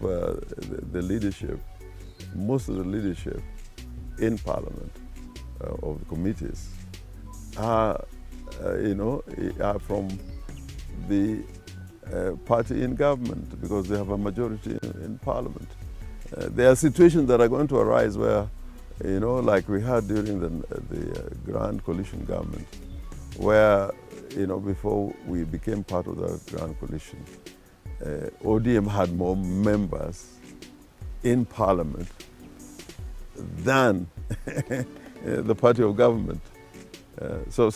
of the leadership, most of the leadership in Parliament of the committees are, are from the party in government, because they have a majority in Parliament. There are situations that are going to arise where, like we had during the Grand Coalition government, where, before we became part of the Grand Coalition, ODM had more members in Parliament than the party of government. So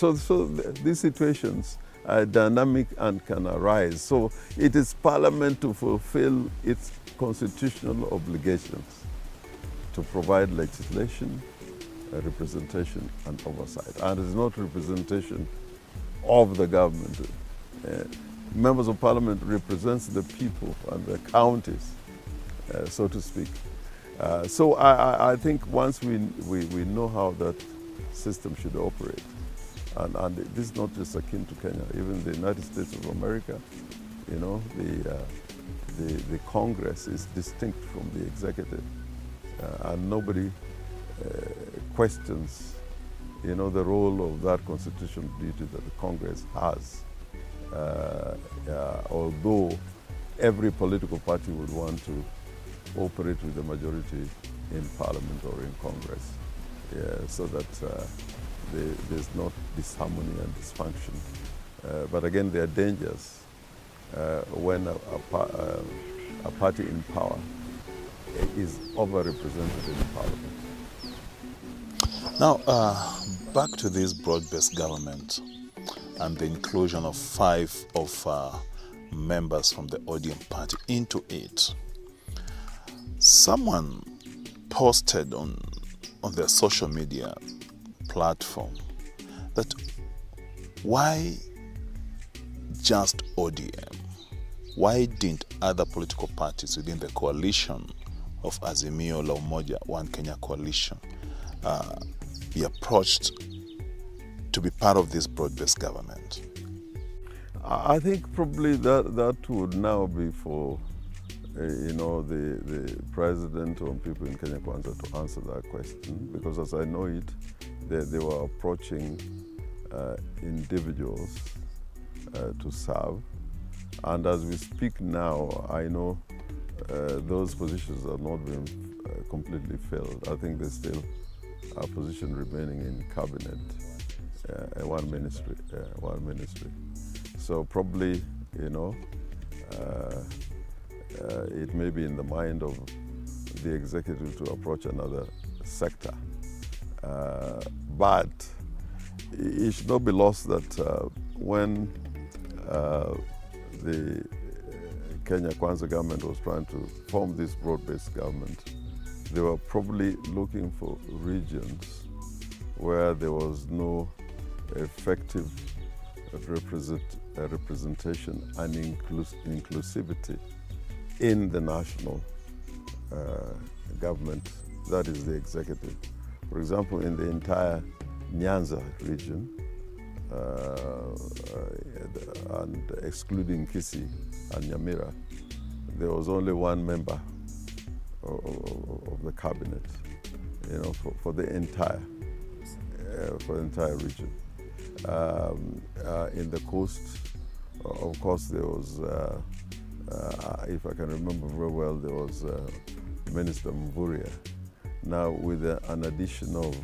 these situations are dynamic and can arise. So it is Parliament to fulfill its constitutional obligations to provide legislation, representation and oversight. And it's not representation of the government. Members of Parliament represents the people and the counties, so to speak. So I think once we know how that system should operate, and this is not just akin to Kenya, even the United States of America, the Congress is distinct from the executive, and nobody questions, the role of that constitutional duty that the Congress has. Although every political party would want to operate with a majority in Parliament or in Congress, so that there's not disharmony and dysfunction. But again, there are dangers when a party in power is overrepresented in Parliament. Now, back to this broad-based government and the inclusion of 5 of members from the ODM party into it. Someone posted on their social media platform that why just ODM? Why didn't other political parties within the coalition of Azimio la Umoja One Kenya coalition be approached to be part of this broad-based government? I think probably that would now be for the president or people in Kenya Kwanza to answer that question, because as I know it, they were approaching individuals to serve, and as we speak now, I know those positions are not being completely filled. I think there's still a position remaining in cabinet, one ministry. So probably, it may be in the mind of the executive to approach another sector. But it should not be lost that when the Kenya Kwanza government was trying to form this broad-based government, they were probably looking for regions where there was no effective representation and inclusivity in the national government, that is the executive. For example, in the entire Nyanza region, and excluding Kisii and Nyamira, there was only one member of the cabinet, for the entire region. In the coast, of course, there was, if I can remember very well, there was Minister Mvurya. Now, with an addition of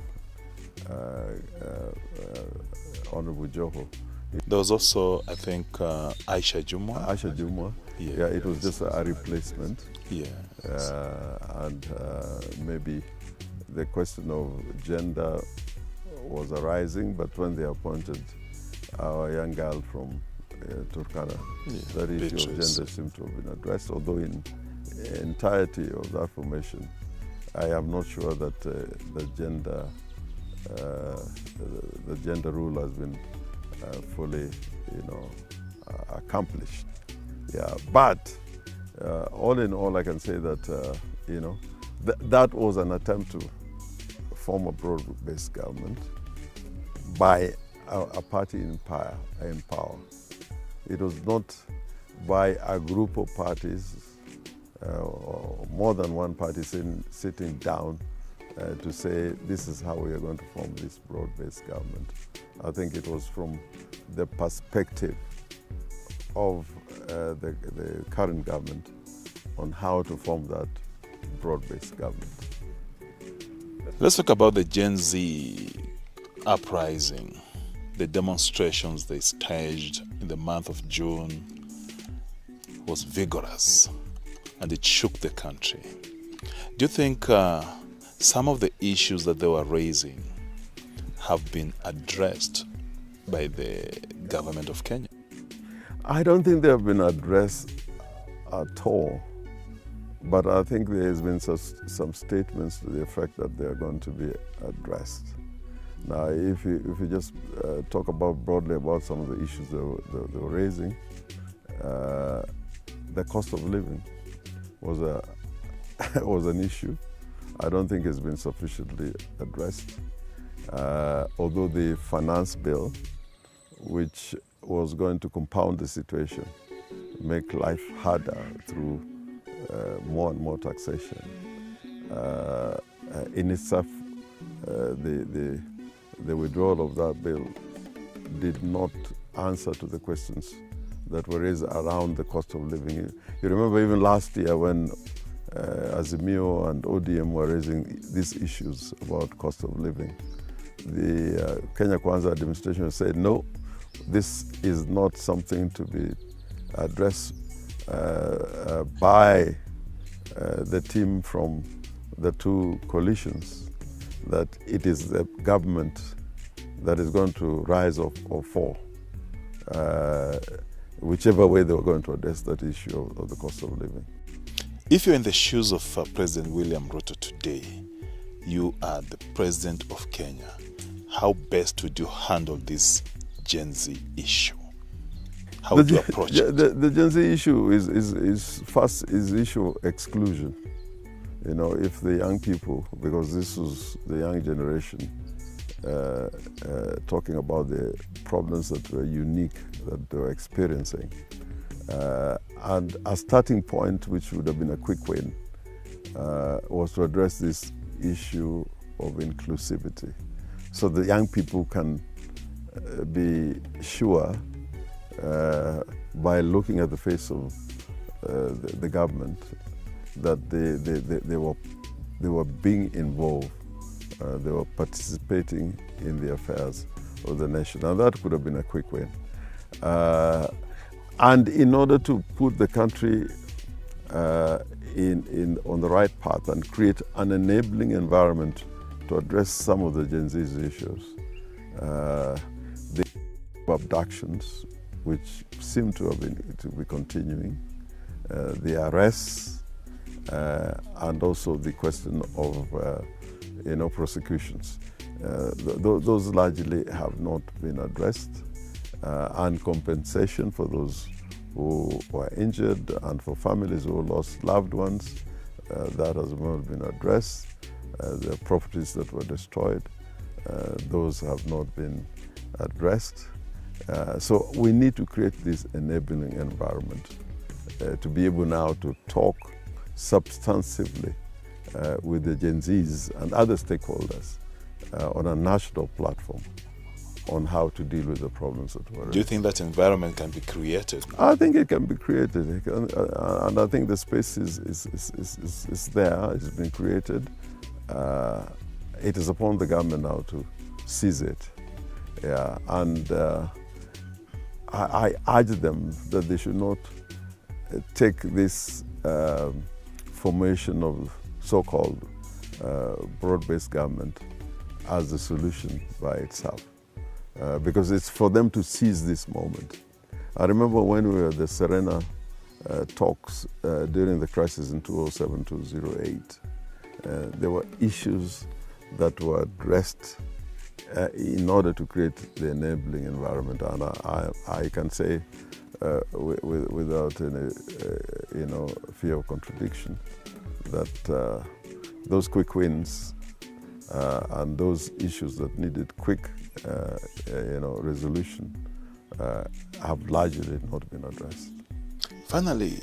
Honorable Joho. There was also, I think, Aisha Jumwa. Aisha Jumwa. Yeah, it was just a replacement. Yeah. And maybe the question of gender was arising, but when they appointed our young girl from Turkana, that issue of gender seemed to have been addressed, although in entirety of that formation, I am not sure that the gender rule has been fully, accomplished. Yeah, but all in all, I can say that that was an attempt to form a broad-based government by a party in power. It was not by a group of parties more than one party sitting down to say this is how we are going to form this broad-based government. I think it was from the perspective of the current government on how to form that broad-based government. Let's talk about the Gen Z uprising, the demonstrations they staged in the month of June was vigorous and it shook the country. Do you think some of the issues that they were raising have been addressed by the government of Kenya? I don't think they have been addressed at all, but I think there has been some statements to the effect that they are going to be addressed. Now, if you just talk about broadly about some of the issues they were raising, the cost of living was an issue. I don't think it's been sufficiently addressed. Although the finance bill, which was going to compound the situation, make life harder through more and more taxation, in itself, the withdrawal of that bill did not answer to the questions that were raised around the cost of living. You remember even last year when Azimio and ODM were raising these issues about cost of living, the Kenya Kwanza administration said, no, this is not something to be addressed by the team from the two coalitions, that it is the government that is going to rise or fall, whichever way they were going to address that issue of the cost of living. If you're in the shoes of President William Ruto today, you are the president of Kenya, how best would you handle this Gen Z issue? How would you approach it? The Gen Z issue is first issue of exclusion. You know, if the young people, because this was the young generation talking about the problems that were unique that they were experiencing, and a starting point, which would have been a quick win, was to address this issue of inclusivity, so the young people can be sure by looking at the face of the government that they were being involved, they were participating in the affairs of the nation, and that could have been a quick win. And in order to put the country on the right path and create an enabling environment to address some of the Gen Z's issues, the abductions, which seem to be continuing, the arrests, and also the question of prosecutions. Those largely have not been addressed, and compensation for those who were injured and for families who lost loved ones, that has not been addressed. The properties that were destroyed, those have not been addressed. So we need to create this enabling environment to be able now to talk substantively with the Gen Zs and other stakeholders on a national platform on how to deal with the problems that were raised. Do you think that environment can be created? I think it can be created, and I think the space is there, it's been created. It is upon the government now to seize it. Yeah, and I urge them that they should not take this formation of so-called broad-based government as the solution by itself, because it's for them to seize this moment. I remember when we were at the Serena talks during the crisis in 2007-2008, there were issues that were addressed in order to create the enabling environment, and I can say without any fear of contradiction that those quick wins and those issues that needed quick resolution have largely not been addressed. Finally,